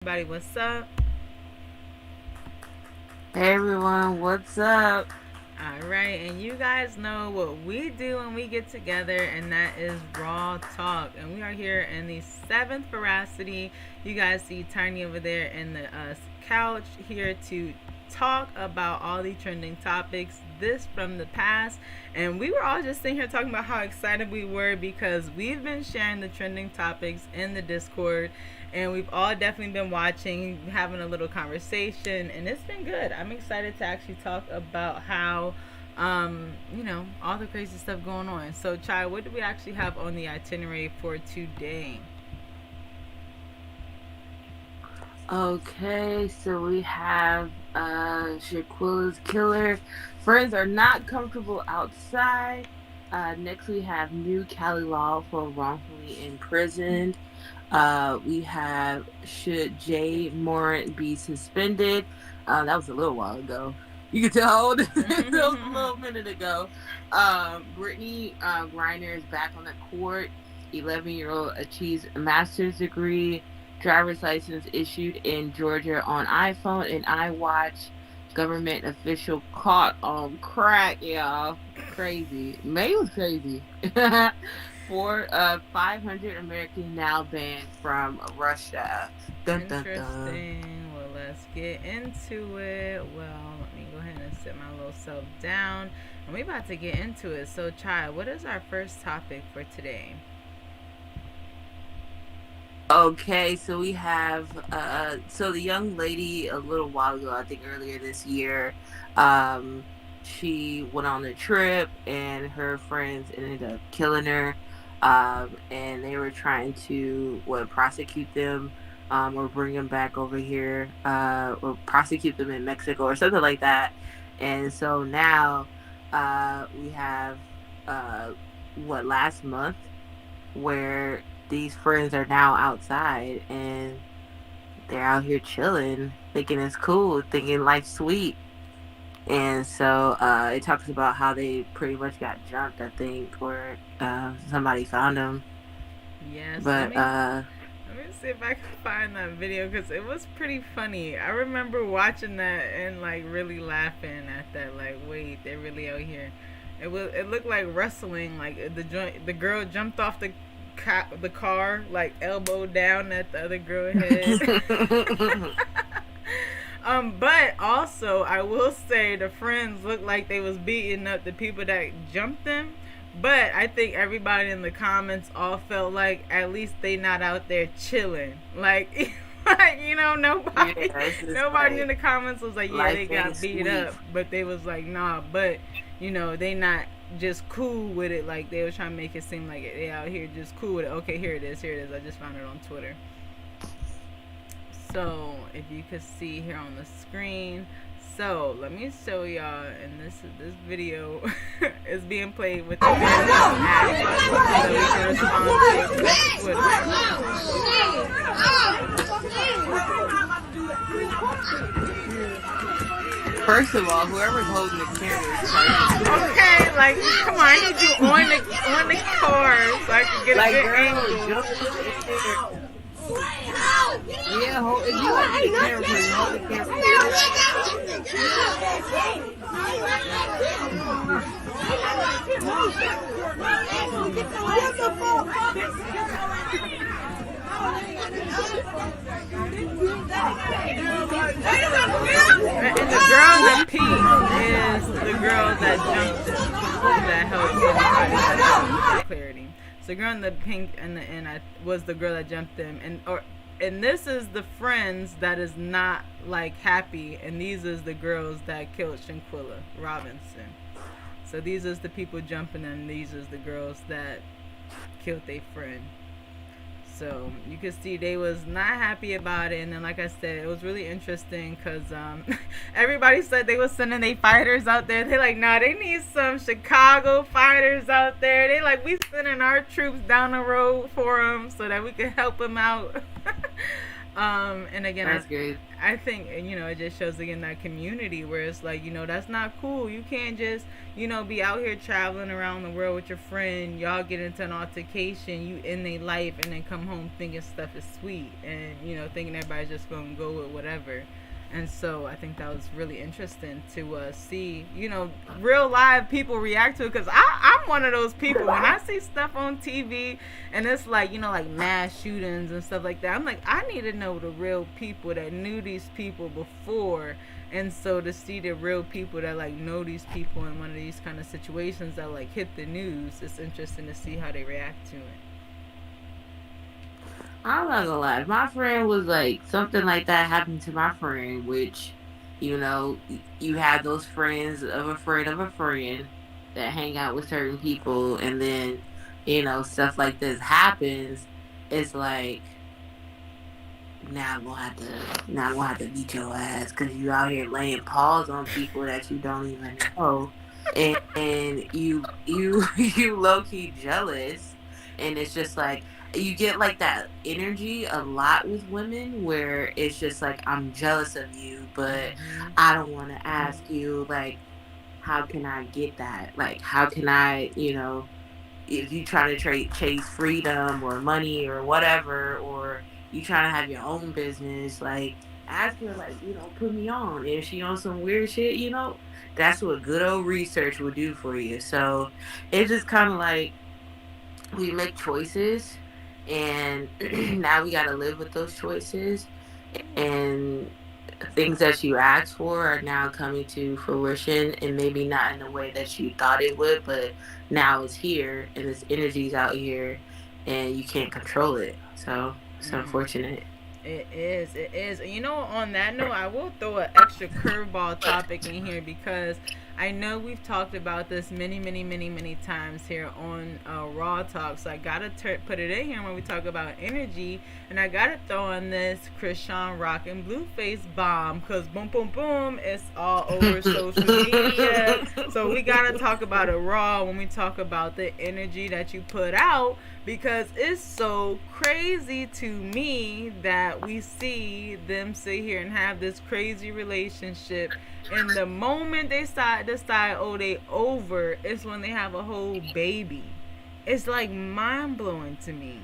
Everybody, what's up? Hey everyone, what's up? All right, and you guys know what we do when we get together, and that is Raw Talk. And we are here in the seventh veracity. You guys see Tiny over there in the couch here to talk about all the trending topics, this from the past. And we were all just sitting here talking about how excited we were because we've been sharing the trending topics in the Discord, and we've all definitely been watching, having a little conversation, and it's been good. I'm excited to actually talk about how all the crazy stuff going on. So, Chai, what do we actually have on the itinerary for today? Okay, so we have Shaquilla's killer. Friends are not comfortable outside. Next we have new Cali law for wrongfully imprisoned. We have should Jay Morant be suspended? That was a little while ago. You can tell that was a little minute ago. Brittany Griner is back on the court. 11-year-old achieves a master's degree. Driver's license issued in Georgia on iPhone and iWatch. Government official caught on crack, y'all. Crazy. May was crazy. 500 Americans now banned from Russia. Dun dun dun. Interesting. Well, let's get into it. Well, let me go ahead and sit my little self down. And we about to get into it. So, Chai, what is our first topic for today? Okay, so we have so the young lady a little while ago, I think earlier this year, she went on a trip and her friends ended up killing her. And they were trying to prosecute them, or bring them back over here, or prosecute them in Mexico or something like that. And so now we have last month where these friends are now outside and they're out here chilling, thinking it's cool, thinking life's sweet. And so it talks about how they pretty much got jumped, I think, or somebody found them. Yes, But let me see if I can find that video because it was pretty funny. I remember watching that and like really laughing at that. Like, wait, they're really out here. It looked like wrestling. Like the girl jumped off the car, like elbow down at the other girl head. But also I will say the friends looked like they was beating up the people that jumped them. But I think everybody in the comments all felt like at least they not out there chilling. Like, like nobody, nobody like, in the comments was like, yeah, they got beat up, but they was like, nah, but they not just cool with it. Like they was trying to make it seem like they out here just cool with it. Okay, here it is. Here it is. I just found it on Twitter. So if you could see here on the screen, so let me show y'all, and this video is being played with the app, so we can respond to Twitter. First of all, whoever's holding the camera is crazy. Okay, like come on, I need you on the car so I can get a good angle. Yeah, if you want the camera, please hold the camera. And the girl in the pink is the girl that jumped it. That helps clarity. So the girl in the pink and the end was the girl that jumped them, and this is the friends that is not like happy, and these is the girls that killed Shanquilla Robinson. So these is the people jumping, and these is the girls that killed their friend. So you could see they was not happy about it, and then like I said, it was really interesting because everybody said they was sending their fighters out there. They like, nah, they need some Chicago fighters out there. They like, we sending our troops down the road for them so that we can help them out. And again, That's good. I think, it just shows again that community where it's like, that's not cool. You can't just, be out here traveling around the world with your friend. Y'all get into an altercation, you in their life, and then come home thinking stuff is sweet and, thinking everybody's just going to go with whatever. And so I think that was really interesting to see, real live people react to it. Because I'm one of those people. When I see stuff on TV and it's like, like mass shootings and stuff like that, I'm like, I need to know the real people that knew these people before. And so to see the real people that like know these people in one of these kind of situations that like hit the news, it's interesting to see how they react to it. I'm not gonna lie. If my friend was like something like that happened to my friend, which, you have those friends of a friend that hang out with certain people, and then, stuff like this happens. It's like, now I'm gonna have to beat your ass because you out here laying paws on people that you don't even know, and you low key jealous, and it's just like you get like that energy a lot with women where it's just like, I'm jealous of you, but Mm-hmm. I don't want to ask you, like, how can I get that? Like, how can I, if you try to chase freedom or money or whatever, or you trying to have your own business, like, ask her, like, put me on. If she on some weird shit, that's what good old research will do for you. So it's just kind of like we make choices, and now we got to live with those choices, and things that you asked for are now coming to fruition, and maybe not in the way that you thought it would, but now it's here and this energy's out here and you can't control it. So it's Mm. unfortunate. It is. It is. And on that note, I will throw an extra curveball topic in here because I know we've talked about this many, many, many, many times here on Raw Talk. So I gotta put it in here when we talk about energy, and I gotta throw in this Krishan Rock and Blueface bomb because boom, boom, boom, it's all over social media. So we gotta talk about it raw when we talk about the energy that you put out because it's so crazy to me that we see them sit here and have this crazy relationship, and the moment they decide, oh, they over, it's when they have a whole baby. It's like mind blowing to me.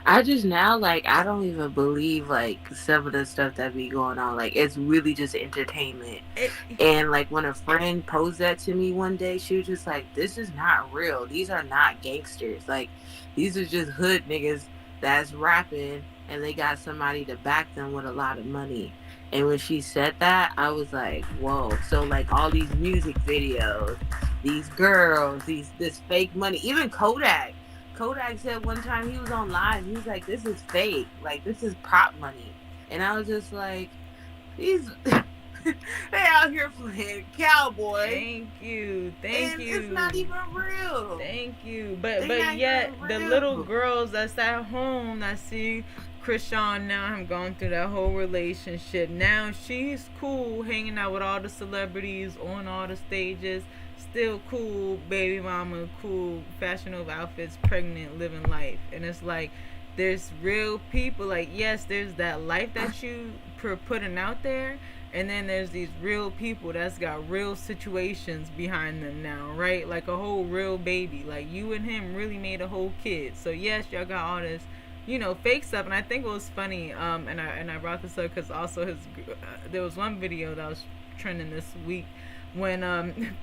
I just now, like, I don't even believe like some of the stuff that be going on. Like, it's really just entertainment. It, And like when a friend posed that to me one day, she was just like, "This is not real. These are not gangsters. Like, these are just hood niggas that's rapping, and they got somebody to back them with a lot of money." And when she said that, I was like, "Whoa!" So like all these music videos, these girls, this fake money, even Kodak. Kodak said one time he was on live, he was like, "This is fake. Like, this is prop money." And I was just like, these they out here playing cowboy, thank you, thank and it's you. not even real. Thank you. But They but not yet even the little real. girls that's at home that see Krishan now have gone through that whole relationship. Now she's cool hanging out with all the celebrities on all the stages. Still cool, baby mama, cool, fashion over outfits, pregnant, living life. And it's like there's real people. Like, yes, there's that life that you putting out there, and then there's these real people that's got real situations behind them now, right? Like a whole real baby. Like you and him really made a whole kid. So yes, y'all got all this, fake stuff. And I think it was funny. And I brought this up because also there was one video that was trending this week when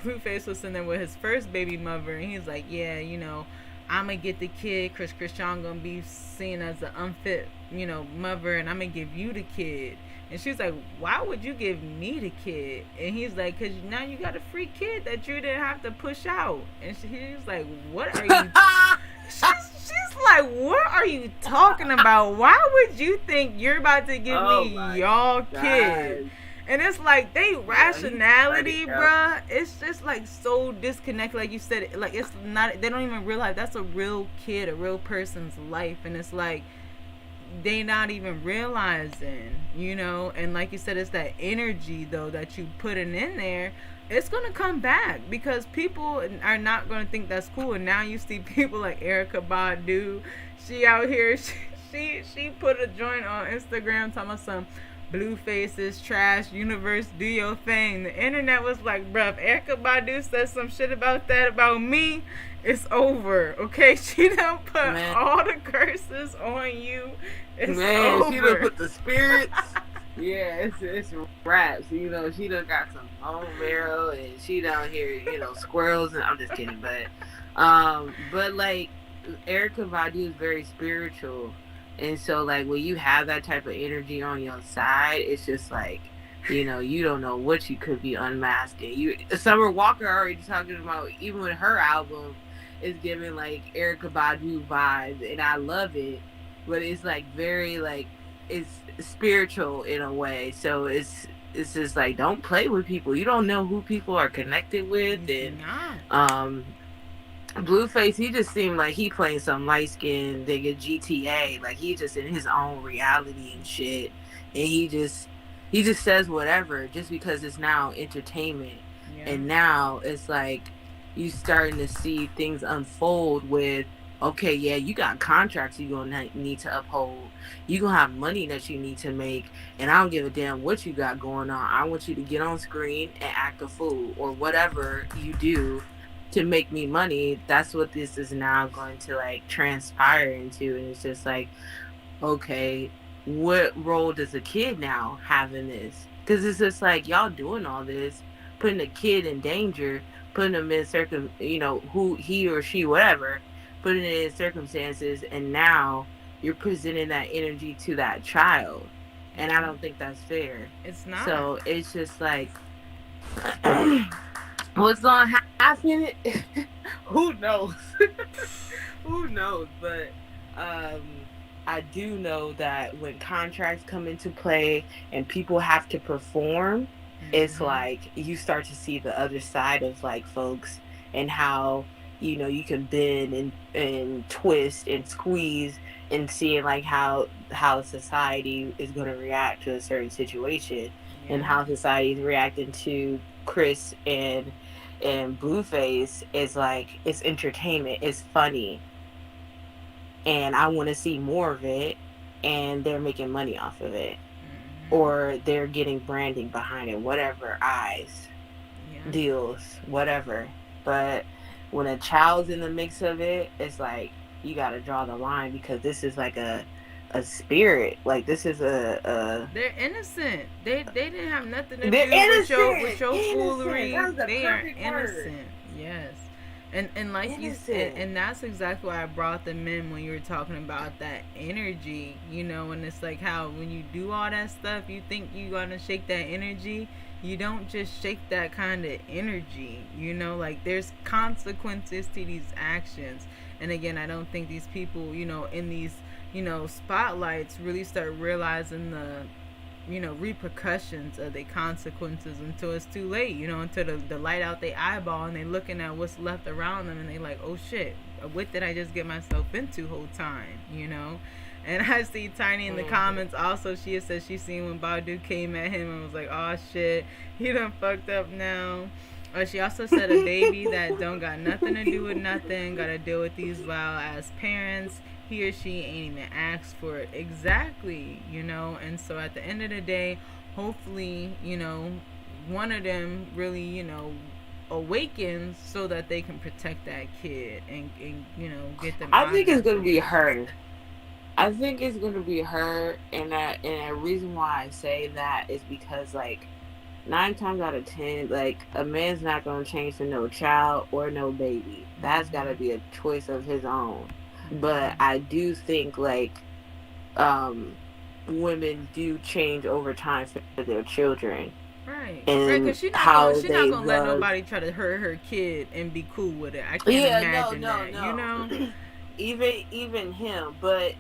Blueface was sitting there with his first baby mother, and he's like, yeah, I'm gonna get the kid. Krishan gonna be seen as an unfit, mother, and I'm gonna give you the kid. And she's like, why would you give me the kid? And he's like, because now you got a free kid that you didn't have to push out. And he's like, what are you? She's like, what are you talking about? Why would you think you're about to give Oh me my y'all kid? God. And it's like they rationality, funny, yo. bruh. It's just like so disconnected. Like you said, like it's not. They don't even realize that's a real kid, a real person's life, and it's like they not even realizing, And like you said, it's that energy though that you putting in there. It's gonna come back because people are not gonna think that's cool. And now you see people like Erica Badu. She out here. she put a joint on Instagram talking about some blue faces, trash, universe, do your thing. The internet was like, bruh, if Erica Badu says some shit about that about me, it's over. Okay, she done put Man, all the curses on you. It's man, she done over. put the spirits. Yeah, it's raps. You know, she done got some bone marrow, and she down here, squirrels. And I'm just kidding, but like Erica Badu is very spiritual, and so like when you have that type of energy on your side, it's just like, you don't know what you could be unmasking. Summer Walker already talking about, even with her album, is giving like Erica Badu vibes, and I love it, but it's like very like it's spiritual in a way. So it's just like, don't play with people. You don't know who people are connected with, You and not. Blueface, he just seemed like he playing some light skinned nigga GTA. Like he just in his own reality and shit. And he just says whatever just because it's now entertainment. Yeah. And now it's like you starting to see things unfold with, okay, yeah, you got contracts you're gonna need to uphold. You gonna have money that you need to make, and I don't give a damn what you got going on. I want you to get on screen and act a fool or whatever you do to make me money. That's what this is now going to like transpire into. And it's just like, okay, what role does a kid now have in this? Because it's just like, y'all doing all this, putting a kid in danger, putting them in who he or she, whatever, putting it in circumstances, and now you're presenting that energy to that child. And I don't think that's fair. It's not. So it's just like, what's gonna happen? Who knows? Who knows? But I do know that when contracts come into play and people have to perform, it's like you start to see the other side of like folks, and how you can bend and twist and squeeze, and seeing like how society is going to react to a certain situation, and how society is reacting to Chris and Blueface. Is like, it's entertainment, it's funny, and I want to see more of it, and they're making money off of it, or they're getting branding behind it, whatever, eyes, deals, whatever. But when a child's in the mix of it, it's like you got to draw the line, because this is like a spirit. Like this is they're innocent. They didn't have nothing to they're do innocent. with your foolery. That was the They are perfect innocent. word. Yes. And like you said, and that's exactly why I brought them in when you were talking about that energy, and it's like how when you do all that stuff, you think you're gonna shake that energy. You don't just shake that kind of energy, like there's consequences to these actions. And again, I don't think these people, in these, spotlights really start realizing the repercussions of the consequences until it's too late, until the light out their eyeball, and they looking at what's left around them, and they like, oh shit, what did I just get myself into whole time, And I see Tiny in the comments also, she has said she seen when Badu came at him and was like, oh shit, he done fucked up now. She also said a baby that don't got nothing to do with nothing, gotta deal with these wild ass parents. He or she ain't even asked for it. Exactly, And so at the end of the day, hopefully, one of them really, awakens so that they can protect that kid and get them. I think it's gonna be her. I think it's gonna be her, and a reason why I say that is because like 9 times out of 10, like a man's not gonna change for no child or no baby. That's gotta be a choice of his own. But I do think like women do change over time for their children. Right. And because she's not gonna let nobody try to hurt her kid and be cool with it. I can't imagine that. Even him, but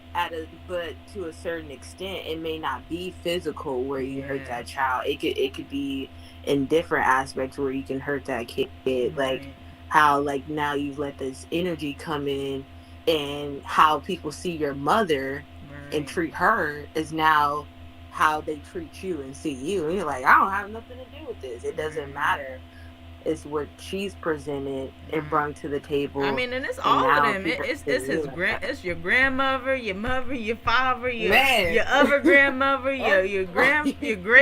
to a certain extent, it may not be physical where you hurt that child. It could be in different aspects where you can hurt that kid. Like how like now you've let this energy come in, and how people see your mother and treat her is now how they treat you and see you. And you're like, I don't have nothing to do with this. It doesn't matter. is what she's presented and brought to the I table, mean, and it's and all of now them. people It's are his like that. it's your grandmother, your mother, your father, Man, your other grandmother, your great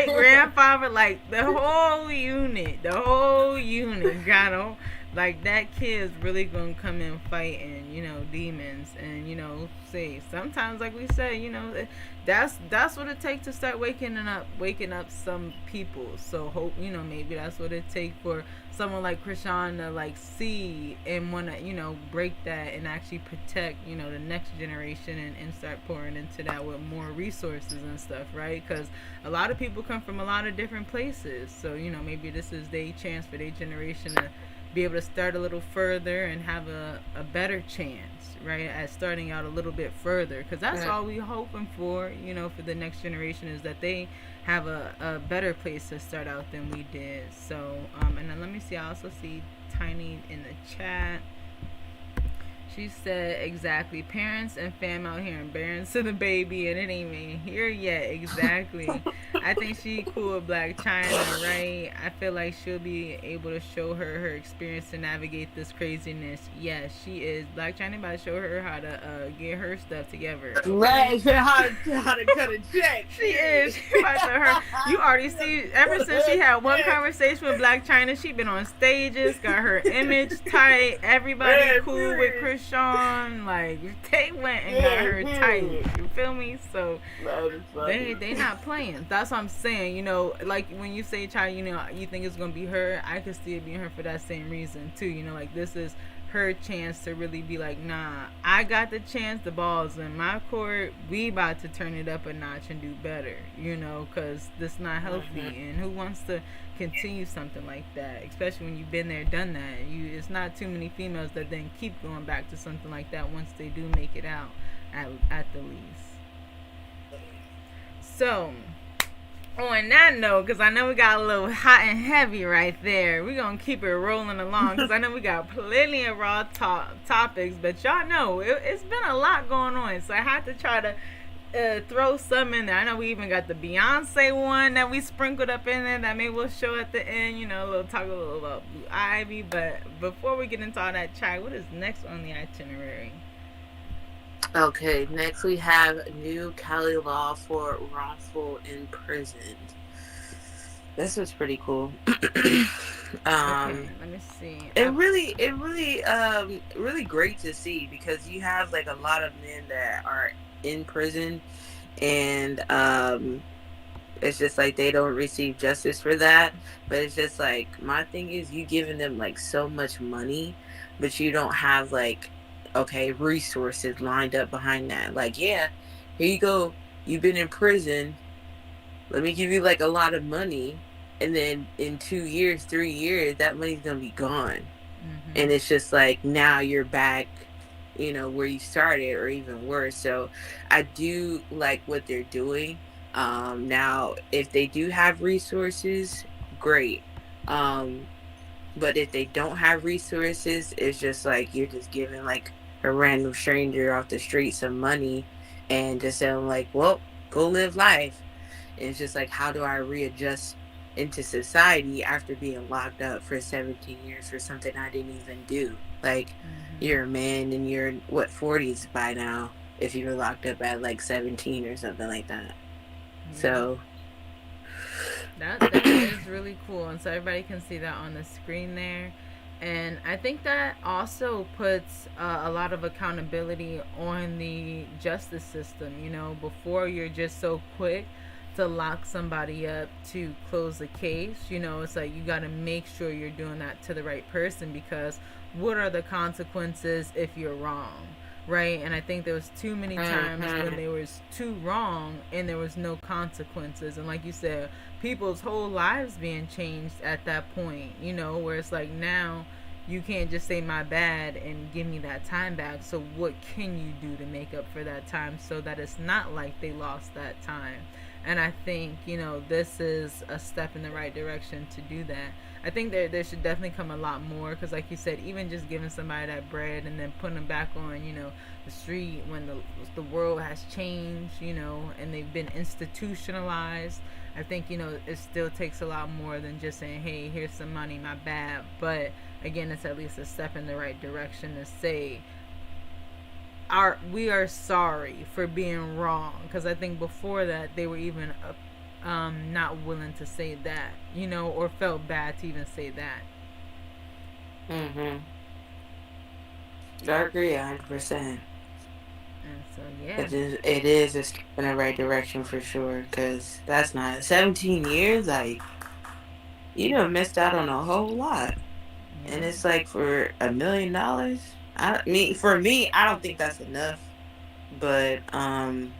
grandfather, like the whole unit got on. Like that kid's really gonna come in fighting, demons, and say sometimes, like we said, that's what it takes to start waking up some people. So hope maybe that's what it takes for someone like Krishan to like see and want to break that and actually protect the next generation, and start pouring into that with more resources and stuff, right? Because a lot of people come from a lot of different places, so maybe this is their chance for their generation to be able to start a little further and have a better chance, right, at starting out a little bit further, because that's all we hoping for, for the next generation, is that they have a better place to start out than we did. So and then let me see, I also see Tiny in the chat. She said exactly. Parents and fam out here embarrassing the baby, and it ain't even here yet. Exactly. I think she cool with Black China, right? I feel like she'll be able to show her experience to navigate this craziness. Yes, she is. Black China about to show her how to get her stuff together. right, how to cut a check. She is. She about to her. You already see. Ever since she had one conversation with Black China, she been on stages, got her image tight. Everybody cool with Krishan. Like they went and got her tight. You feel me? So they not playing. That's what I'm saying. Like when you say child, you think it's gonna be her. I could see it being her for that same reason too. Like this is her chance to really be like, nah, I got the chance, the ball's in my court, we about to turn it up a notch and do better, because this not healthy. And who wants to continue something like that, especially when you've been there, done that. It's not too many females that then keep going back to something like that once they do make it out, at the least. So on that note, because I know we got a little hot and heavy right there, we're going to keep it rolling along, because I know we got plenty of raw topics, but y'all know it's been a lot going on, so I had to try to throw some in there. I know we even got the Beyonce one that we sprinkled up in there that maybe we'll show at the end, talk a little about Blue Ivy. But before we get into all that, Chai, what is next on the itinerary? Okay, next we have new Cali law for wrongful imprisoned. This was pretty cool. Okay, let me see. Really great to see, because you have like a lot of men that are in prison, and it's just like they don't receive justice for that. But it's just like, my thing is, you giving them like so much money, but you don't have like, okay, resources lined up behind that. Like, yeah, here you go, you've been in prison, let me give you like a lot of money, and then in 2 years, 3 years, that money's gonna be gone. And it's just like, now you're back, where you started, or even worse. So I do like what they're doing. Now if they do have resources, great. But if they don't have resources, it's just like, you're just giving like a random stranger off the street some money, and just saying like, well, go live life. And it's just like, how do I readjust into society after being locked up for 17 years for something I didn't even do? Like, you're a man and you're, what, 40s by now, if you were locked up at like 17 or something like that. So that is really cool, and so everybody can see that on the screen there. And I think that also puts a lot of accountability on the justice system. Before, you're just so quick to lock somebody up to close the case. It's like you got to make sure you're doing that to the right person, because what are the consequences if you're wrong, right? And I think there was too many times when there was too wrong and there was no consequences, and like you said, people's whole lives being changed at that point, where it's like, now you can't just say my bad and give me that time back. So what can you do to make up for that time so that it's not like they lost that time? And I think, this is a step in the right direction to do that. I think there should definitely come a lot more because, like you said, even just giving somebody that bread and then putting them back on, the street when the world has changed, and they've been institutionalized. I think, it still takes a lot more than just saying, hey, here's some money, my bad. But again, it's at least a step in the right direction to say, we are sorry for being wrong. Because I think before that, they were even not willing to say that, or felt bad to even say that. Mm-hmm. I agree 100%. And so, yeah. It is a step in the right direction for sure, because that's not 17 years. Like, you done missed out on a whole lot. Yeah. And it's like for $1 million. I mean, for me, I don't think that's enough. But I'm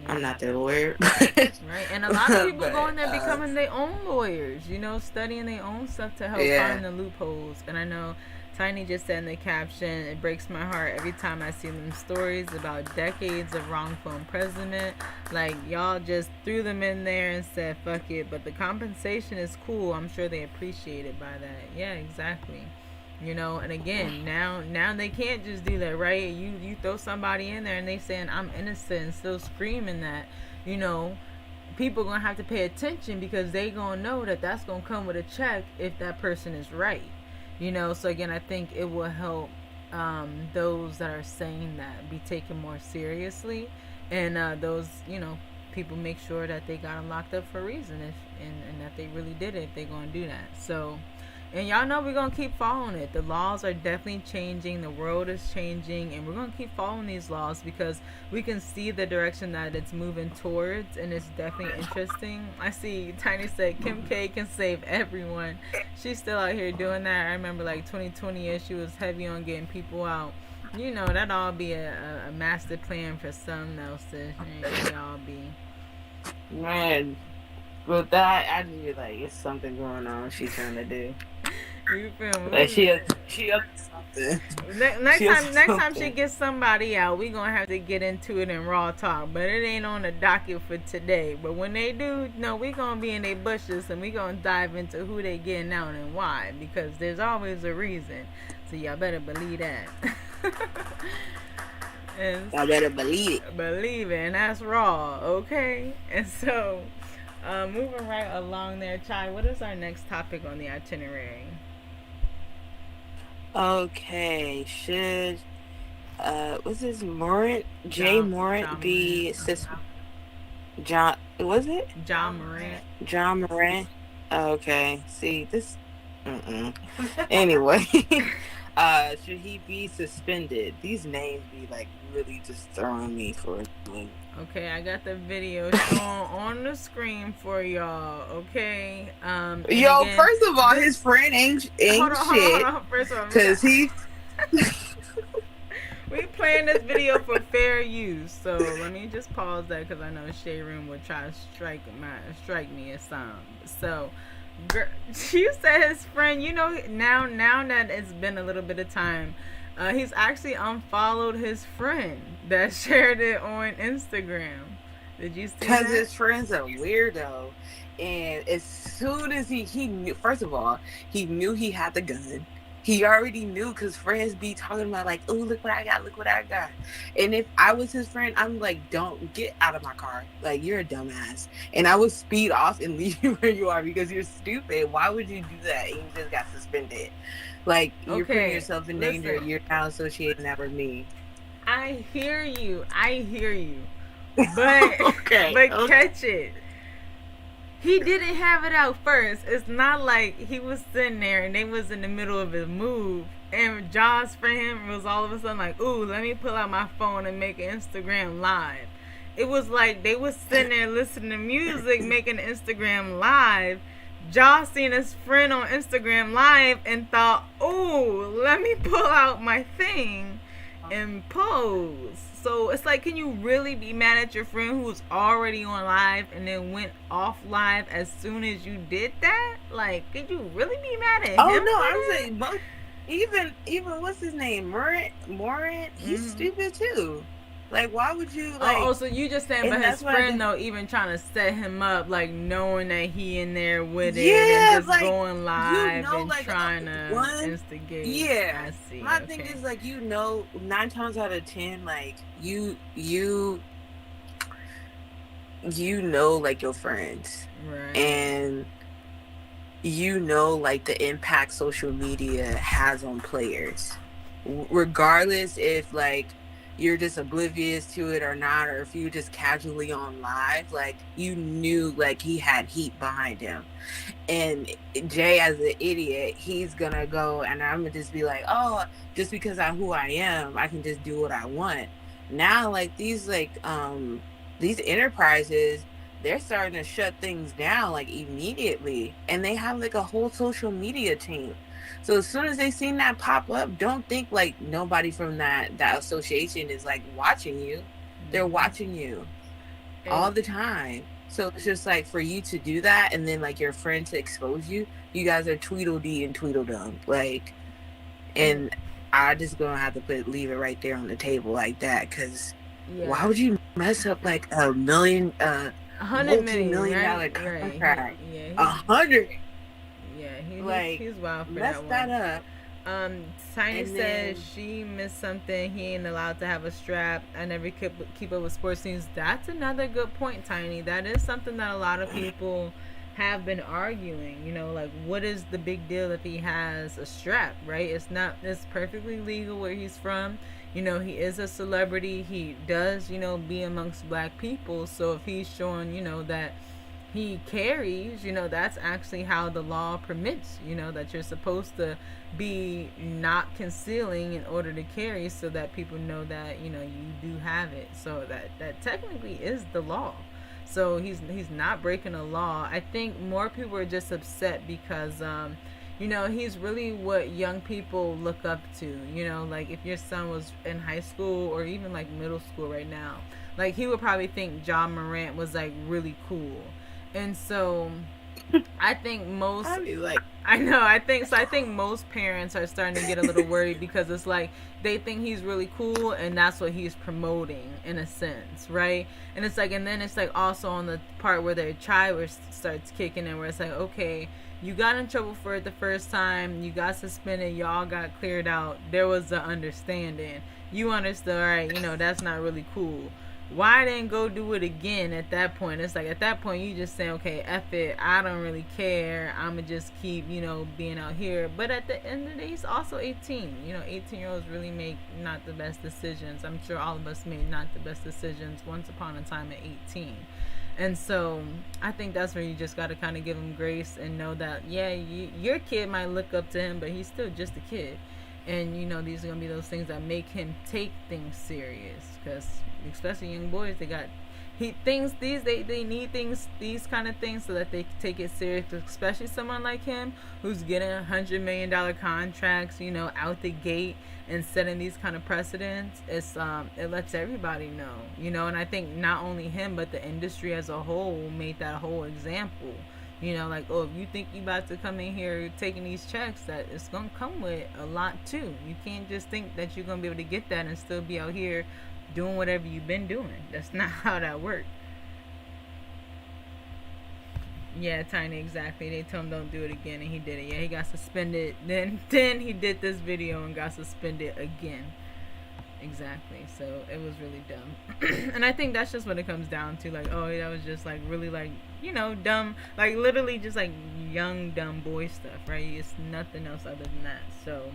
not their lawyer. Right, and a lot of people But, going there becoming their own lawyers, studying their own stuff to help find the loopholes. And I know Tiny just said in the caption, it breaks my heart every time I see them stories about decades of wrongful imprisonment. Like, y'all just threw them in there and said, fuck it. But the compensation is cool. I'm sure they appreciate it by that. Yeah, exactly. And again, now they can't just do that, right? You throw somebody in there and they saying I'm innocent and still screaming that, people gonna have to pay attention because they gonna know that that's gonna come with a check if that person is right. So again, I think it will help those that are saying that be taken more seriously, and those people make sure that they got them locked up for a reason, and that they really did it if they're gonna do that. So. And y'all know we're going to keep following it. The laws are definitely changing. The world is changing. And we're going to keep following these laws because we can see the direction that it's moving towards. And it's definitely interesting. I see Tiny said Kim K can save everyone. She's still out here doing that. I remember like 2020-ish, she was heavy on getting people out. That'd all be a master plan for something else to all be. Man. With that, I just be like, it's something going on she's trying to do. You feel me? Like she up to something. Next time she gets somebody out, we gonna have to get into it in raw talk. But it ain't on the docket for today. But when they do, we gonna be in their bushes and we gonna dive into who they getting out and why. Because there's always a reason. So y'all better believe that. Y'all better believe it. Believe it, and that's raw, okay? And so moving right along there, Chai, what is our next topic on the itinerary? Okay, should was this Morant Morant be John? Was it John Morant? John Morant. Okay, see this. Anyway, should he be suspended? These names be like really just throwing me for a loop. Okay, I got the video showing on the screen for y'all. Okay. Yo, again, first of all, his friend ain't shit. Hold on. First of all, because he. We playing this video for fair use, so let me just pause that because I know Shade Room would try to strike me or something. So, you said his friend. Now that it's been a little bit of time. He's actually unfollowed his friend that shared it on Instagram. Did you see that? Because his friend's a weirdo. And as soon as he knew, first of all, he knew he had the gun. He already knew because friends be talking about like, oh, look what I got. And if I was his friend, I'm like, don't get out of my car. Like, you're a dumbass. And I would speed off and leave you where you are because you're stupid. Why would you do that? And you just got suspended. Like, you're putting yourself in danger. You're now associating that with me. I hear you. But, catch it. He didn't have it out first. It's not like he was sitting there and they was in the middle of his move. And Josh for him was all of a sudden like, ooh, let me pull out my phone and make an Instagram live. It was like they was sitting there listening to music, making an Instagram live. Josh seen his friend on Instagram live and thought, oh, let me pull out my thing and pose. So it's like, can you really be mad at your friend who's already on live and then went off live as soon as you did that? Like, could you really be mad at Oh him no, for I'm that? saying both. Even what's his name, Morant. He's Mm-hmm. stupid too. Like, why would you Oh, like? so you just saying, but And his that's why friend the though, even trying to set him up, like knowing that he in there with it and yeah, just like going you live know, and like trying to one, instigate. yeah. I see. My thing Okay. is like you know, 9 times out of 10, like you know like your friends, Right. and you know like the impact social media has on players, regardless if like you're just oblivious to it or not, or if you just casually on live, like you knew like he had heat behind him. And Jay, as an idiot, he's gonna go and I'm gonna just be like, oh, just because I'm who I am, I can just do what I want. Now, these enterprises, they're starting to shut things down like immediately, and they have like a whole social media team. So as soon as they seen that pop up, don't think like nobody from that association is like watching you. They're watching you all And the time. So it's just like for you to do that and then like your friend to expose you, you guys are Tweedledee and Tweedledum. Like, and and I just gonna have to leave it right there on the table like that, because why yeah, would you mess up like $100 million, multi-million-dollar right? Right. contract? Yeah, A he's hundred, yeah like he's wild for mess that that one. up Tiny and says then she missed something. He ain't allowed to have a strap. I never keep up with sports teams. That's another good point, Tiny. That is something that a lot of people have been arguing. You know, like what is the big deal if he has a strap, right? It's not. It's perfectly legal where he's from. You know, he is a celebrity. He does, be amongst black people. So if he's showing, that he carries, that's actually how the law permits, that you're supposed to be not concealing in order to carry so that people know that, you do have it. So that technically is the law. So he's not breaking a law. I think more people are just upset because he's really what young people look up to. Like if your son was in high school or even like middle school right now, like he would probably think John Morant was like really cool. And so I think most I'd be like, I know, I think most parents are starting to get a little worried because it's like they think he's really cool and that's what he's promoting in a sense, right? And it's like and then it's like also on the part where their child starts kicking in where it's like, okay, you got in trouble for it the first time, you got suspended, y'all got cleared out, there was an understanding. You understood, all right, that's not really cool. Why didn't go do it again at that point? It's like at that point you just say, okay, F it, I don't really care, I'ma just keep, being out here. But at the end of the day, he's also 18. 18-year-olds really make not the best decisions. I'm sure all of us made not the best decisions once upon a time at 18. And so I think that's where you just got to kind of give him grace and know that, yeah, your kid might look up to him, but he's still just a kid. And these are gonna be those things that make him take things serious, because especially young boys, they got they need things, these kind of things, so that they take it serious, especially someone like him who's getting $100 million contracts, out the gate and setting these kind of precedents. It lets everybody know, and I think not only him but the industry as a whole made that whole example. Like, oh, if you think you about to come in here taking these checks, that it's gonna come with a lot too. You can't just think that you're gonna be able to get that and still be out here doing whatever you've been doing. That's not how that works. Yeah, Tiny, exactly. They told him don't do it again, and he did it. Yeah, he got suspended. Then he did this video and got suspended again. Exactly. So it was really dumb. And I think that's just what it comes down to. Like, oh, that was just like really like, dumb. Like literally just like young dumb boy stuff, right? It's nothing else other than that. So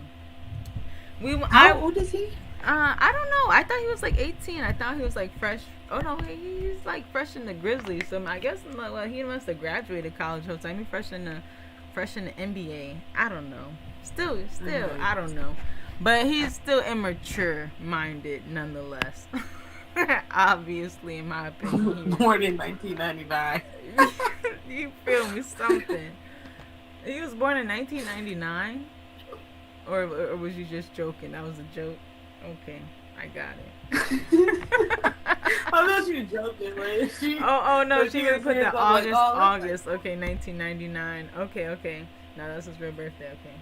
how old is he? I don't know. I thought he was like 18. I thought he was like fresh. Oh no, he's like fresh in the Grizzlies. So I guess like, well, he must have graduated college. So I mean, fresh in the NBA. I don't know. Still, I don't know. But he's still immature minded nonetheless. Obviously, in my opinion. Born in 1999. You feel me? Something. He was born in 1999? Or was you just joking? That was a joke? Okay, I got it. I thought you were joking, but Oh no, when she she really was put saying the something, I'm like, oh, that's like, August. Okay, 1999. Okay. No, that's his real birthday. Okay.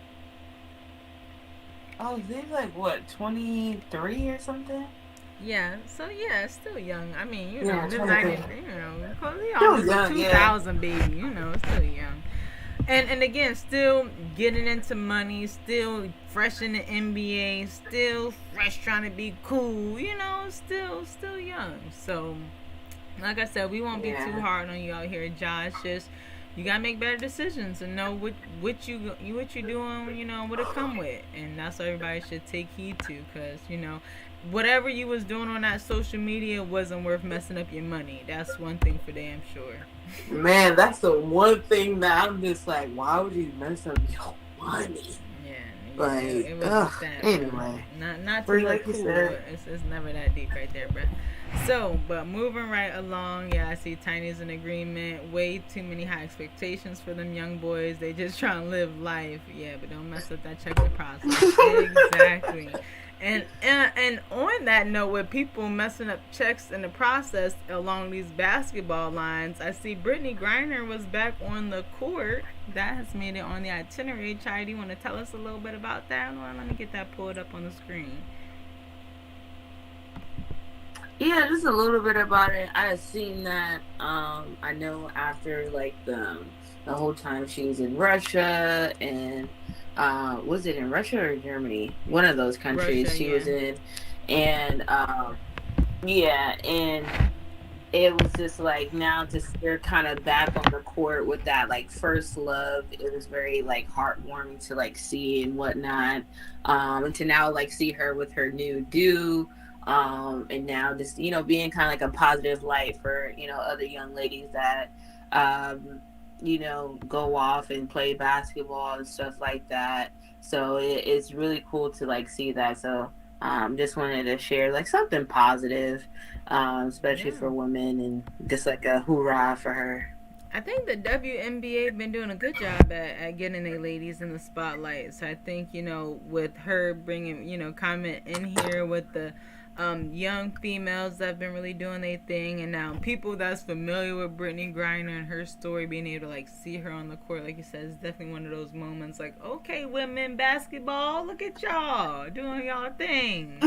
oh, he's like what, 23 or something? Yeah, so yeah, still young. I mean, Yeah, this 90, 23. cause he Still almost a young, yeah. 2000 baby. Still young. And again, still getting into money, still fresh in the NBA, still fresh trying to be cool. Still young. So like I said, we won't be too Yeah. hard on you out here, Josh. Just you gotta make better decisions and know what you doing. What it come with, and that's what everybody should take heed to, cause whatever you was doing on that social media wasn't worth messing up your money. That's one thing for damn sure. Man, that's the one thing that I'm just like, why would you mess up your money? Yeah, Like, it ugh, wasn't that, bro. anyway. Not to But look like you cool. said, It's never that deep right there, bro. So, but moving right along, yeah, I see Tiny's in agreement. Way too many high expectations for them young boys. They just trying to live life. Yeah, but don't mess up that checking process. Exactly. And on that note, with people messing up checks in the process along these basketball lines, I see Brittany Griner was back on the court. That has made it on the itinerary. Chai, do you want to tell us a little bit about that? Well, let me get that pulled up on the screen. yeah, just a little bit about it. I had seen that. I know after like the whole time she was in Russia and was it in Russia or Germany? One of those countries Russia, she yeah. was in, and yeah, and it was just like now to they're kind of back on the court with that like first love. It was very like heartwarming to like see and whatnot, and to now like see her with her new do, and now just being kind of like a positive light for other young ladies that go off and play basketball and stuff like that. So it's really cool to like see that. So just wanted to share like something positive, especially Yeah. for women, and just like a hoorah for her. I think the WNBA been doing a good job at getting the ladies in the spotlight. So I think with her bringing comment in here with the young females that have been really doing their thing, and now people that's familiar with Brittany Griner and her story, being able to like see her on the court, like you said, is definitely one of those moments. Like, okay, women basketball, look at y'all doing y'all thing.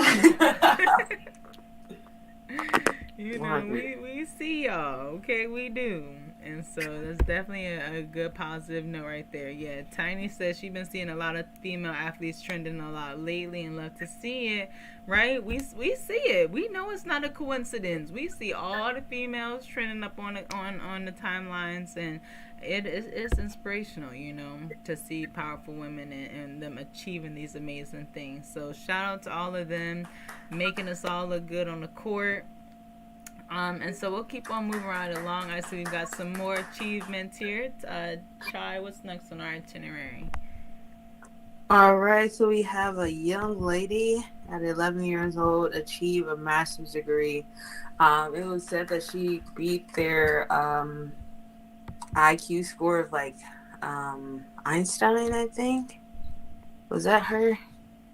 We see y'all. Okay, we do. And so that's definitely a good positive note right there. Yeah, Tiny says she's been seeing a lot of female athletes trending a lot lately and love to see it. Right? We see it. We know it's not a coincidence. We see all the females trending up on the timelines, and it's inspirational, to see powerful women and them achieving these amazing things. So shout out to all of them, making us all look good on the court. And so we'll keep on moving right along. I see we've got some more achievements here. Chai, what's next on our itinerary? All right, so we have a young lady at 11 years old achieve a master's degree. It was said that she beat their IQ score of like Einstein, I think. Was that her?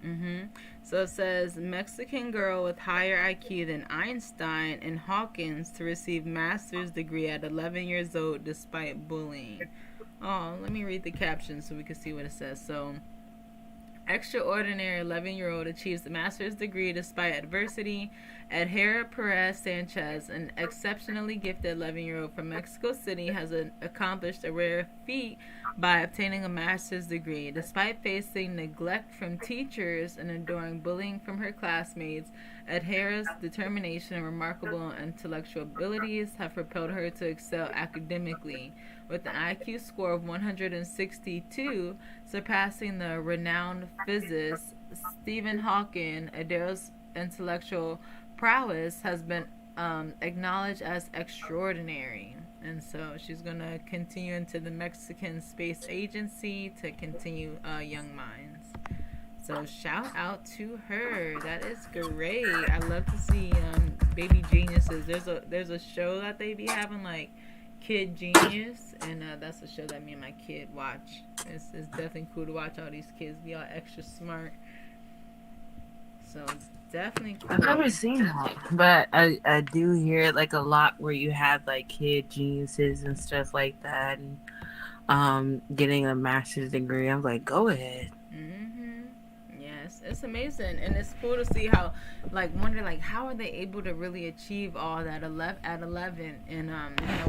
Mm-hmm. So it says Mexican girl with higher IQ than Einstein and Hawkins to receive master's degree at 11 years old despite bullying. Oh, let me read the caption so we can see what it says. So, extraordinary 11-year-old achieves a master's degree despite adversity. Adhera Perez Sanchez, an exceptionally gifted 11-year-old from Mexico City, has accomplished a rare feat by obtaining a master's degree. Despite facing neglect from teachers and enduring bullying from her classmates, Adhera's determination and remarkable intellectual abilities have propelled her to excel academically. With an IQ score of 162, surpassing the renowned physicist Stephen Hawking, Adhera's intellectual prowess has been acknowledged as extraordinary. And so she's going to continue into the Mexican Space Agency to continue Young Minds. So shout out to her. That is great. I love to see baby geniuses. There's a show that they be having, like Kid Genius, and that's a show that me and my kid watch. It's definitely cool to watch all these kids be all extra smart. So definitely I've cool. never seen that, but I do hear it like a lot where you have like kid geniuses and stuff like that, and getting a master's degree. I'm like, go ahead. Mm-hmm. Yes, it's amazing, and it's cool to see how, like, wonder like how are they able to really achieve all that 11 and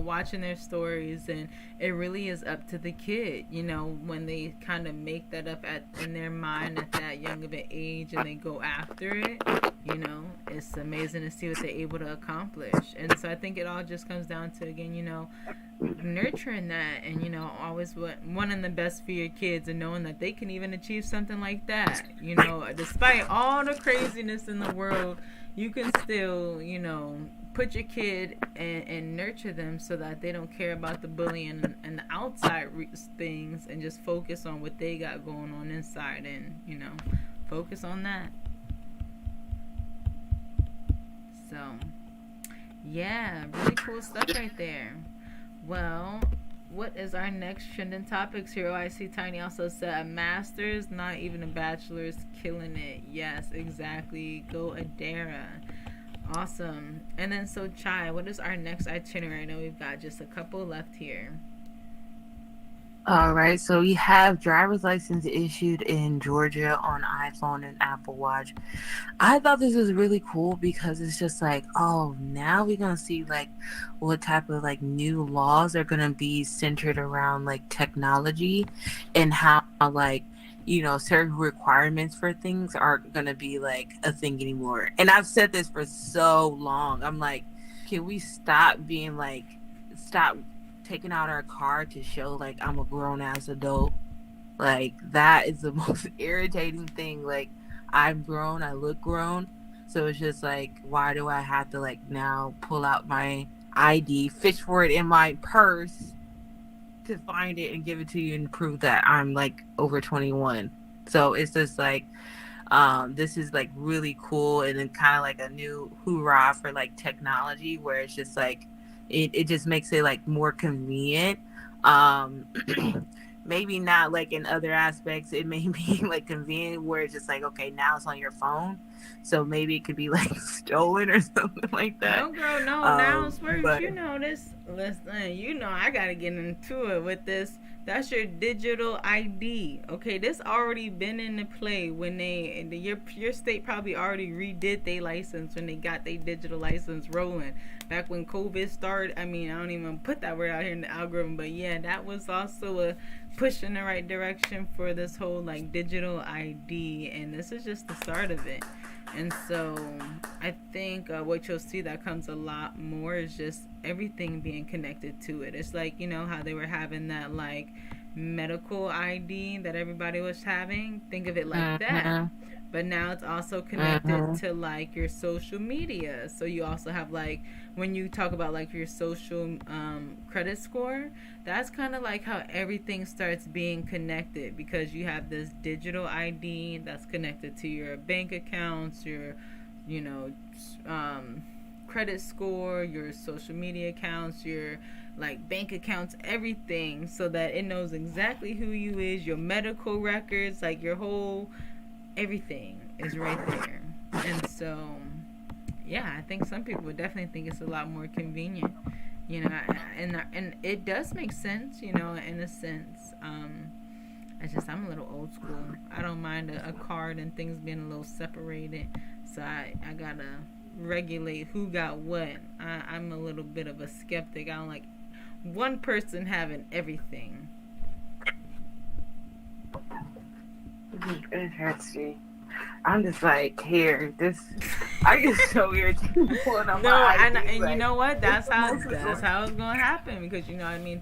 watching their stories, and it really is up to the kid, when they kind of make that up in their mind at that young of an age, and they go after it. It's amazing to see what they're able to accomplish, and so I think it all just comes down to, again, nurturing that, and always wanting the best for your kids, and knowing that they can even achieve something like that, despite all the craziness in the world. You can still put your kid and nurture them so that they don't care about the bullying and the outside things, and just focus on what they got going on inside, and focus on that. So yeah, really cool stuff right there. Well, what is our next trending topics here? Oh, I see Tiny also said a master's, not even a bachelor's, killing it. Yes, exactly. Go Adara. Awesome. And then, so Chai, what is our next itinerary? I know we've got just a couple left here. All right, so we have driver's license issued in Georgia on iPhone and Apple Watch. I thought this was really cool because it's just like, oh, now we're gonna see like what type of like new laws are gonna be centered around like technology, and how like certain requirements for things aren't gonna be like a thing anymore. And I've said this for so long. I'm like, can we stop taking out our card to show like I'm a grown ass adult? Like that is the most irritating thing. Like I'm grown, I look grown. So it's just like, why do I have to like now pull out my ID, fish for it in my purse to find it and give it to you and prove that I'm like over 21? So it's just like, this is like really cool, and then kind of like a new hoorah for like technology, where it's just like it just makes it like more convenient. um Maybe not like in other aspects, it may be like convenient where it's just like, okay, now it's on your phone, so maybe it could be like stolen or something like that. No, girl, no. Now, Swerve, But this. Listen, I got to get into it with this. That's your digital ID. Okay, this already been into play when your state probably already redid their license when they got their digital license rolling. Back when COVID started, I mean, I don't even put that word out here in the algorithm, but yeah, that was also a push in the right direction for this whole like digital ID, and this is just the start of it. And so I think what you'll see that comes a lot more is just everything being connected to it. It's like, how they were having that like medical ID that everybody was having. Think of it like that. mm-hmm, But now it's also connected mm-hmm, to like your social media. So you also have like, when you talk about like your social credit score, that's kind of like how everything starts being connected, because you have this digital ID that's connected to your bank accounts, your you know credit score, your social media accounts, your like bank accounts, everything, so that it knows exactly who you is, your medical records, like your whole everything is right there. And so yeah, I think some people would definitely think it's a lot more convenient, and it does make sense, in a sense. It's just I'm a little old school. I don't mind a card and things being a little separated, so I gotta regulate who got what. I'm a little bit of a skeptic. I don't like one person having everything. it hurts me. I'm just like, here, this. I get so irritated pulling up No, my and ID. and you Like, know what? it's That's the how most annoying. it's gonna happen, because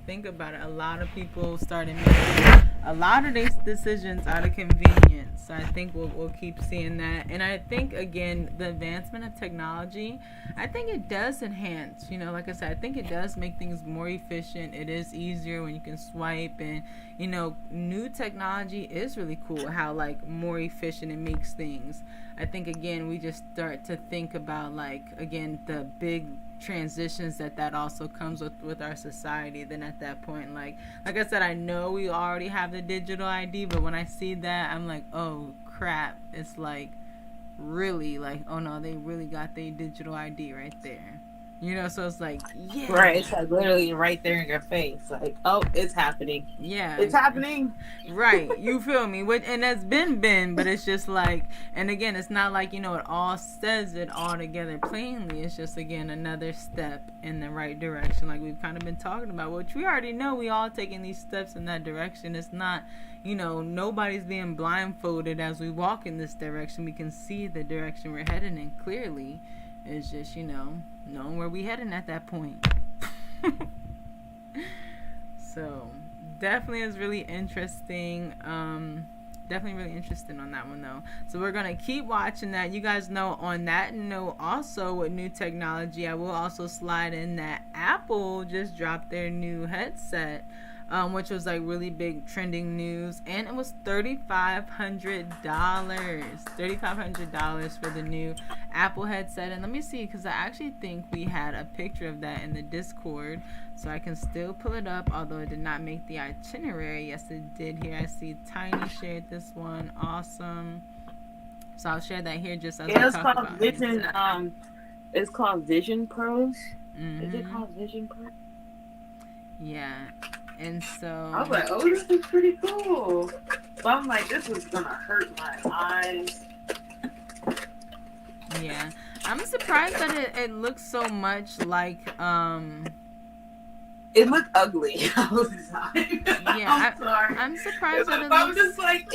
think about it. A lot of people started making a lot of these decisions out of convenience. So I think we'll keep seeing that, and I think again the advancement of technology, I think it does enhance. Like I said, I think it does make things more efficient. It is easier when you can swipe, and new technology is really cool. How like more efficient it makes things. I think again we just start to think about like again the big transitions that also comes with our society. Then at that point, like I said, I know we already have the digital ID, but when I see that, I'm like, oh crap! It's like really like, oh no, they really got their digital ID right there. You know, so it's like, Right. yeah, It's like literally right there in your face. Like, oh, it's happening. yeah, It's happening. right. You feel me? And that's been, but it's just like, and again, it's not like, you know, it all says it all together plainly. It's just, again, another step in the right direction, like we've kind of been talking about, which we already know we all taking these steps in that direction. It's not, you know, nobody's being blindfolded as we walk in this direction. We can see the direction we're heading in clearly. It's just, you know, knowing where we heading at that point. So definitely is really interesting. Definitely really interesting on that one though. So we're gonna keep watching that. You guys know, on that note, also with new technology, I will also slide in that Apple just dropped their new headset, which was like really big trending news, and it was $3,500 for the new Apple headset. And let me see, because I actually think we had a picture of that in the Discord, so I can still pull it up, although it did not make the itinerary. Yes, it did. Here I see Tiny shared this one. Awesome. So I'll share that here just as we talk about Vision. headset. It's called Vision Pros. Mm-hmm. Is it called Vision Pros? Yeah. And so I was like, oh, this is pretty cool. But I'm like, this is gonna hurt my eyes. Yeah. I'm surprised that it looks so much like It looked ugly. I was sorry. Yeah, I'm sorry. I'm surprised that it I'm looks... just like,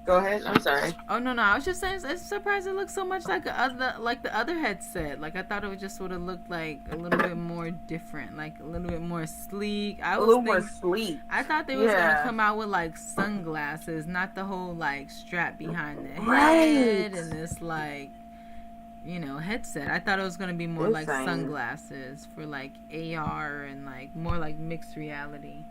go ahead. I'm sorry. Oh no, I was just saying, it's surprised it looks so much like the other headset. Like, I thought it would just would have looked like a little bit more different, like a little bit more sleek. More sleek. I thought they was gonna come out with like sunglasses, not the whole like strap behind the head Right. and this like, you know, headset. I thought it was gonna be more like sunglasses for like AR and like more like mixed reality.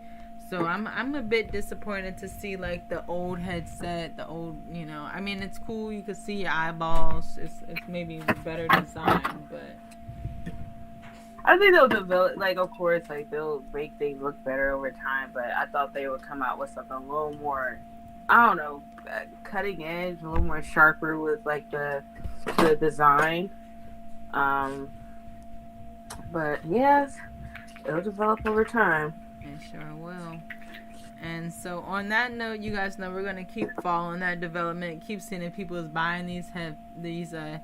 So I'm a bit disappointed to see like the old headset, the old, you know, I mean, it's cool, you can see your eyeballs. It's maybe better design, but I think they'll develop, like, of course, like, they'll make things look better over time, but I thought they would come out with something a little more, I don't know, cutting edge, a little more sharper with like the design. But yes, it'll develop over time. It sure will. And so on that note, you guys know we're gonna keep following that development, keep seeing if people is buying these headsets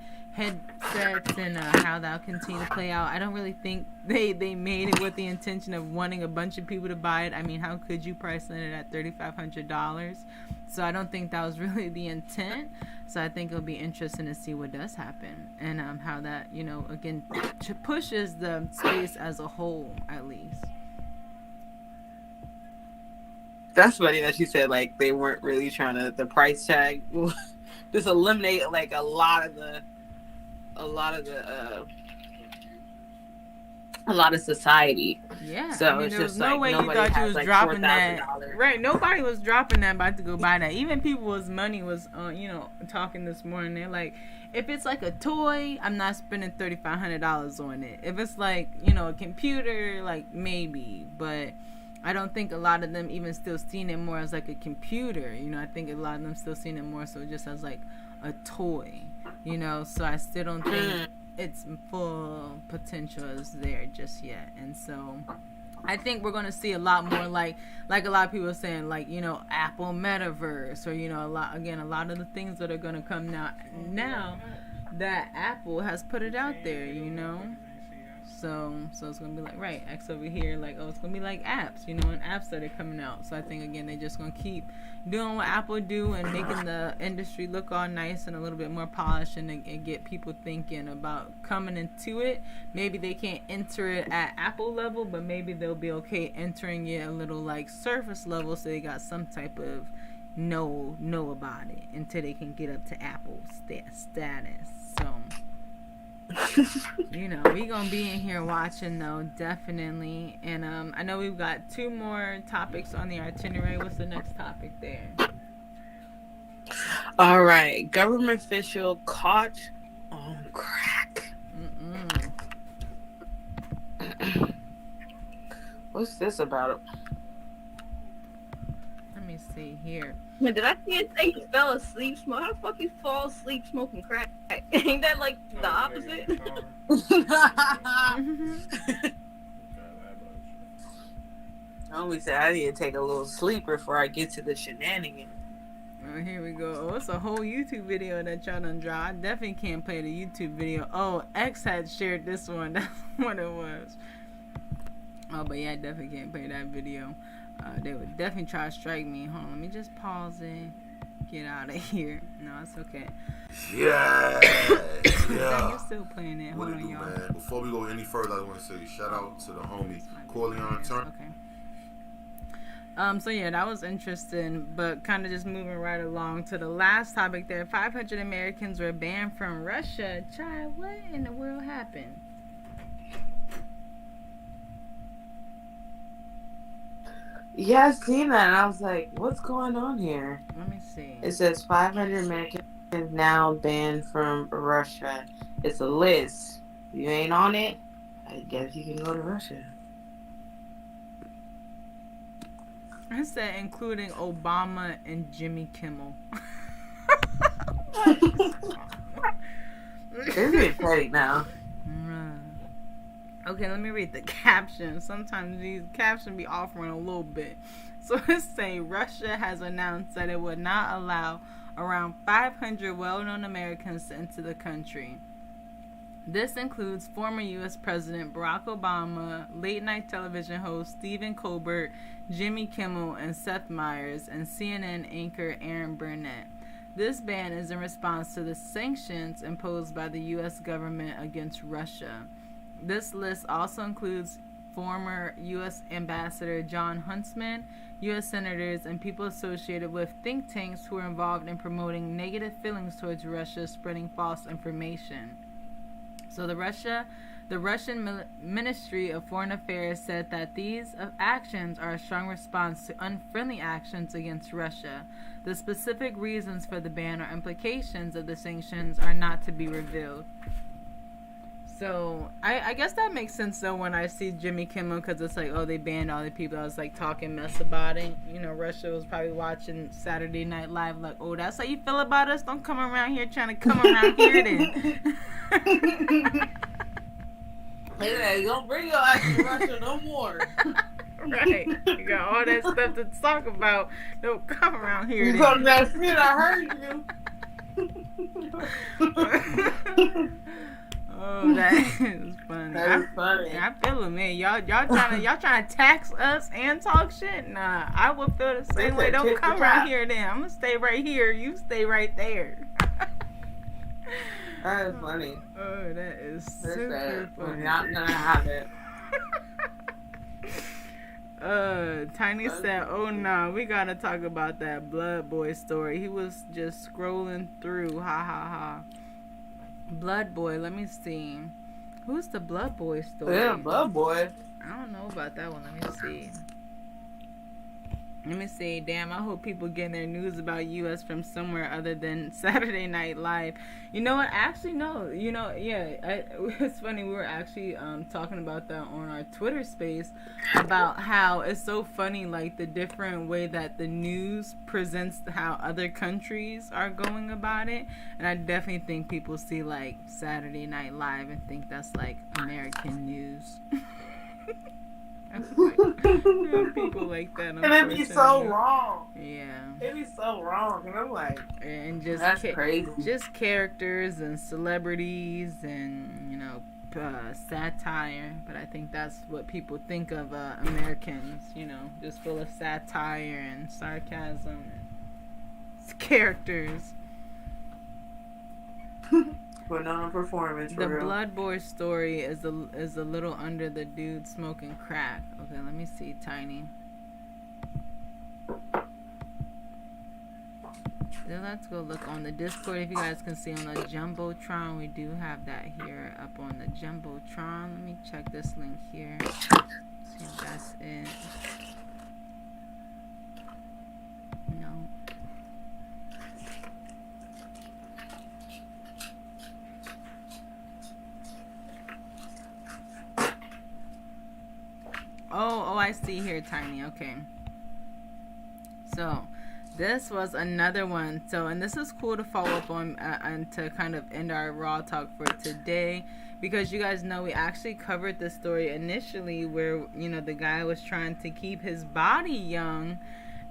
and how that'll continue to play out. I don't really think they made it with the intention of wanting a bunch of people to buy it. I mean, how could you price it at $3,500? So I don't think that was really the intent. So I think it'll be interesting to see what does happen and how that, you know, again, pushes the space as a whole, at least. That's funny that you said like they weren't really trying to, the price tag just eliminate like a lot of society. Yeah. So I mean, it's there was just no like way you nobody thought you has was like dropping that. $4,000. Right. Nobody was dropping that about to go buy that. Even people's money was, you know, talking this morning. They're like, if it's like a toy, I'm not spending $3,500 on it. If it's like, you know, a computer, like maybe, but I don't think a lot of them even still seeing it more as like a computer. You know, I think a lot of them still seeing it more so just as like a toy. You know, so I still don't think its full potential is there just yet. And so I think we're gonna see a lot more like a lot of people are saying, like, you know, Apple metaverse, or, you know, a lot of the things that are gonna come now that Apple has put it out there, you know. So it's gonna be like, right, X over here, like, oh, it's gonna be like apps, you know, and apps that are coming out. So I think again they're just gonna keep doing what Apple do and making the industry look all nice and a little bit more polished, and get people thinking about coming into it. Maybe they can't enter it at Apple level, but maybe they'll be okay entering it a little like surface level, so they got some type of know about it until they can get up to Apple status. So you know, we gonna be in here watching though, definitely. And I know we've got 2 more topics on the itinerary. What's the next topic there? All right, government official caught on crack. What's this about? Let me see here. Man, did I see it say he fell asleep smoking? How the fuck you fall asleep smoking crack? Ain't that like the opposite? I always said I need to take a little sleep before I get to the shenanigans. Oh, here we go. Oh, it's a whole YouTube video that y'all done draw. I definitely can't play the YouTube video. Oh, X had shared this one. That's what it was. Oh, but yeah, I definitely can't play that video. They would definitely try to strike me. Hold on, let me just pause it. Get out of here. No, it's okay. Yeah. Dang, you're still playing it. Hold on, y'all. Man? Before we go any further, I want to say shout out to the homie Corleone Turner. Okay. So yeah, that was interesting, but kind of just moving right along to the last topic there. 500 Americans were banned from Russia. Child, what in the world happened? Yeah, I seen that, and I was like, what's going on here? Let me see. It says 500 Americans now banned from Russia. It's a list. If you ain't on it, I guess you can go to Russia. I said including Obama and Jimmy Kimmel. They're getting petty now. Okay, let me read the caption. Sometimes these captions be offering a little bit. So it say Russia has announced that it would not allow around 500 well-known Americans to enter the country. This includes former U.S. President Barack Obama, late-night television host Stephen Colbert, Jimmy Kimmel, and Seth Meyers, and CNN anchor Aaron Burnett. This ban is in response to the sanctions imposed by the U.S. government against Russia. This list also includes former U.S. Ambassador John Huntsman, U.S. senators, and people associated with think tanks who are involved in promoting negative feelings towards Russia, spreading false information. So the Russian Ministry of Foreign Affairs said that these actions are a strong response to unfriendly actions against Russia. The specific reasons for the ban or implications of the sanctions are not to be revealed. So I guess that makes sense though when I see Jimmy Kimmel, because it's like, oh, they banned all the people that was like talking mess about it. You know, Russia was probably watching Saturday Night Live like, oh, that's how you feel about us? Don't come around here trying to come around here then. Hey, don't bring your ass to Russia no more. Right. You got all that stuff to talk about. Don't come around here then. You told that shit, I heard you. Oh, that is funny. That is funny. I feel it, man. Y'all trying to tax us and talk shit? Nah, I would feel the same way. Don't come around here then. I'm gonna stay right here. You stay right there. That is funny. Oh, that is super funny. We're not gonna have it. Tiny said, oh no, we gotta talk about that Blood Boy story. He was just scrolling through. Ha ha ha. Blood Boy, let me see. Who's the Blood Boy story? Yeah, Blood Boy. I don't know about that one. Let me see. Let me see. Damn, I hope people get their news about U.S. from somewhere other than Saturday Night Live. You know what? Actually, no. You know, yeah. It's funny. We were actually talking about that on our Twitter space about how it's so funny, like the different way that the news presents how other countries are going about it. And I definitely think people see like Saturday Night Live and think that's like American news. People like that, and it'd be so wrong. Yeah, it'd be so wrong, and I'm like, and just that's crazy. Just characters and celebrities, and you know, satire. But I think that's what people think of Americans. You know, just full of satire and sarcasm and characters. Putting on a performance. The Blood Boy story is a little under the dude smoking crack. Okay, let me see, Tiny. Then let's go look on the Discord. If you guys can see on the Jumbotron, we do have that here up on the Jumbotron. Let me check this link here. See if that's it. No. Oh, I see here, Tiny. Okay. So, This was another one. So, and this is cool to follow up on and to kind of end our Raw talk for today, because you guys know we actually covered this story initially where, you know, the guy was trying to keep his body young,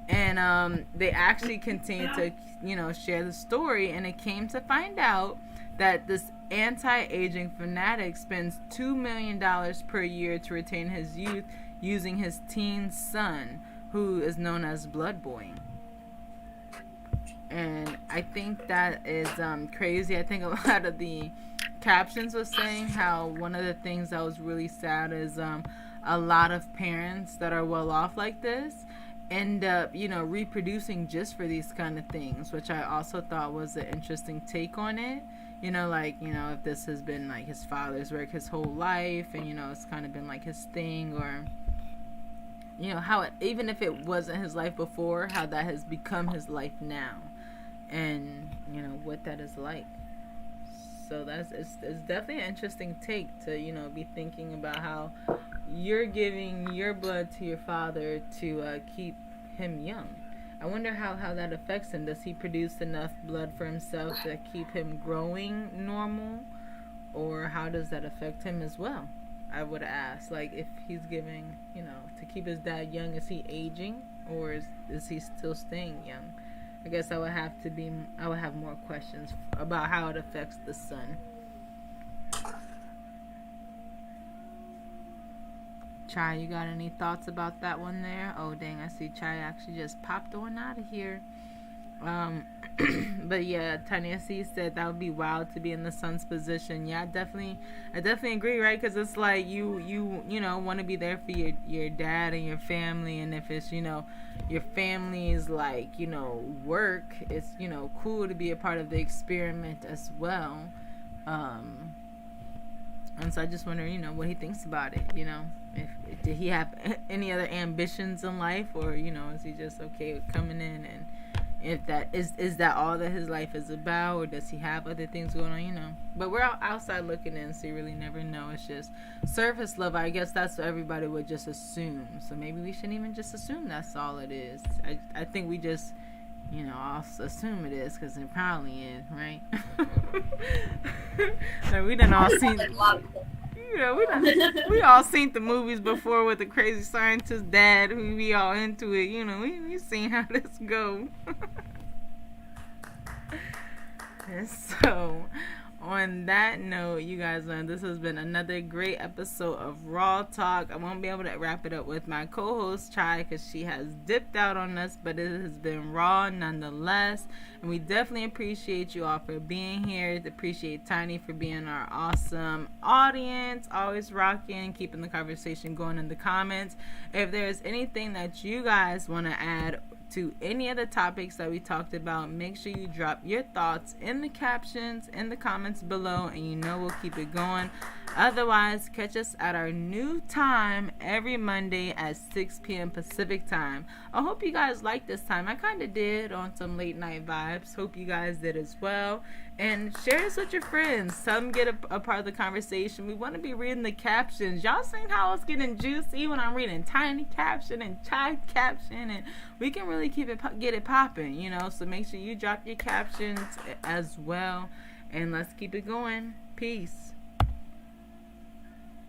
and they actually continued to, you know, share the story, and it came to find out that this anti-aging fanatic spends $2 million per year to retain his youth using his teen son, who is known as Blood Boy. And I think that is crazy. I think a lot of the captions was saying how one of the things that was really sad is a lot of parents that are well off like this end up, you know, reproducing just for these kind of things, which I also thought was an interesting take on it. You know, like, you know, if this has been like his father's work his whole life, and, you know, it's kind of been like his thing, or, you know, how it, even if it wasn't his life before, how that has become his life now, and, you know, what that is like. So it's definitely an interesting take to, you know, be thinking about how you're giving your blood to your father to keep him young. I wonder how that affects him. Does he produce enough blood for himself to keep him growing normal? Or how does that affect him as well? I would ask, like, if he's giving, you know, to keep his dad young, is he aging? Or is he still staying young? I guess I would have more questions about how it affects the son. Chai, you got any thoughts about that one there? Oh, dang, I see Chai actually just popped on out of here. But yeah, Tanya C said that would be wild to be in the son's position. Yeah, I definitely agree, right? Because it's like you know, want to be there for your dad and your family, and if it's, you know, your family's like, you know, work, it's, you know, cool to be a part of the experiment as well. And so I just wonder, you know, what he thinks about it, you know. If did he have any other ambitions in life, or, you know, is he just okay with coming in, and if that is that all that his life is about, or does he have other things going on, you know. But we're outside looking in, so you really never know. It's just surface level. I guess that's what everybody would just assume. So maybe we shouldn't even just assume that's all it is. I think we just, you know, I'll assume it is, because it probably is, right? Like, we done all seen, you know, we all seen the movies before with the crazy scientist dad who be all into it. You know, we seen how this go. And so, on that note, you guys know this has been another great episode of Raw Talk. I won't be able to wrap it up with my co-host Chai, because she has dipped out on us, but it has been raw nonetheless. And we definitely appreciate you all for being here. Appreciate Tiny for being our awesome audience, always rocking, keeping the conversation going in the comments. If there's anything that you guys want to add to any of the topics that we talked about, make sure you drop your thoughts in the captions, in the comments below, and you know we'll keep it going. Otherwise, catch us at our new time every Monday at 6 p.m. Pacific time. I hope you guys liked this time. I kind of did, on some late night vibes. Hope you guys did as well. And share this with your friends. Some get a part of the conversation. We want to be reading the captions. Y'all seen how it's getting juicy when I'm reading Tiny caption and Chai caption, and we can really get it popping, you know. So make sure you drop your captions as well, and let's keep it going. Peace.